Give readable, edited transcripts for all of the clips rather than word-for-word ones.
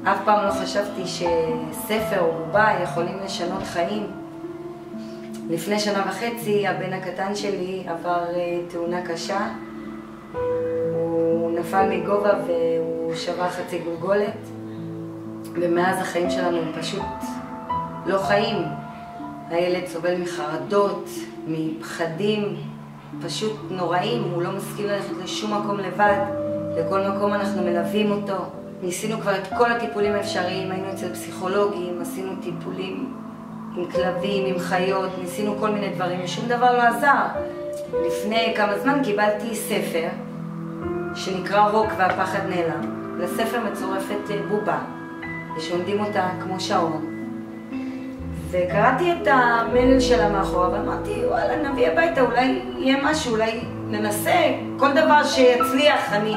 אף פעם לא חשבתי שספר או בובה יכולים לשנות חיים. לפני 1.5 שנה הבן הקטן שלי עבר תאונה קשה. הוא נפל מגובה והוא שבר חצי גולגולת. ומאז החיים שלנו הם פשוט לא חיים. הילד סובל מחרדות, מפחדים פשוט נוראים. הוא לא מסכים ללכת לשום מקום לבד. לכל מקום אנחנו מלווים אותו. ניסינו כבר את כל הטיפולים האפשריים, היינו אצל פסיכולוגים, עשינו טיפולים עם כלבים, עם חיות, ניסינו כל מיני דברים, ושום דבר לא עזר. לפני כמה זמן קיבלתי ספר שנקרא רוק והפחד נעלם. לספר מצורפת בובה, ושעונדים אותה כמו שעון. וקראתי את המלל שלה מאחורה, ואמרתי, וואלה, נביא הביתה, אולי יהיה משהו, אולי ננסה, כל דבר שיצליח אני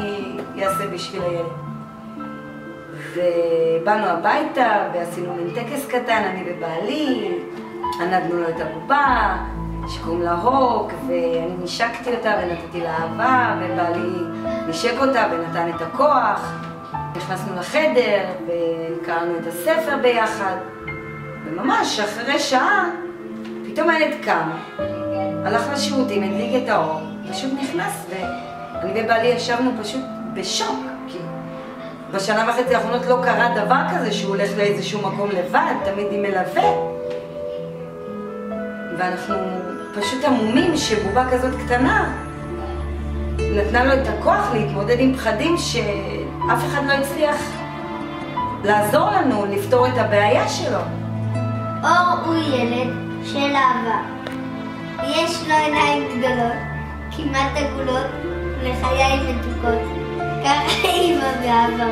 אעשה בשביל הילד. ובאנו הביתה ועשינו מין טקס קטן, אני ובעלי, ענדנו לו את הבובה שקוראים לה רוק, ואני נשקתי אותה ונתתי לה אהבה, ובעלי נשק אותה ונתן את הכוח. נכנסנו לחדר וקראנו את הספר ביחד, וממש אחרי שעה פתאום הילד קם, הלך לשירותים, הדליק את האור, פשוט נכנס, ואני ובעלי ישבנו פשוט בשוק. ב1.5 שנה האחרונות לא קרה דבר כזה שהוא הולך לאיזשהו מקום לבד, תמיד עם מלווה. ואנחנו פשוט עמומים שבובה כזאת קטנה נתנה לו את הכוח להתמודד עם פחדים שאף אחד לא הצליח לעזור לנו לפתור את הבעיה שלו. אור הוא ילד של אהבה. יש לו עיניים גדולות, כמעט עגולות, ולחייים מתוקות. ככה אימא ואבא.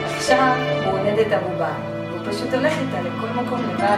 עכשיו הוא עונד את הבובה, הוא פשוט הולך איתה לכל מקום לבד.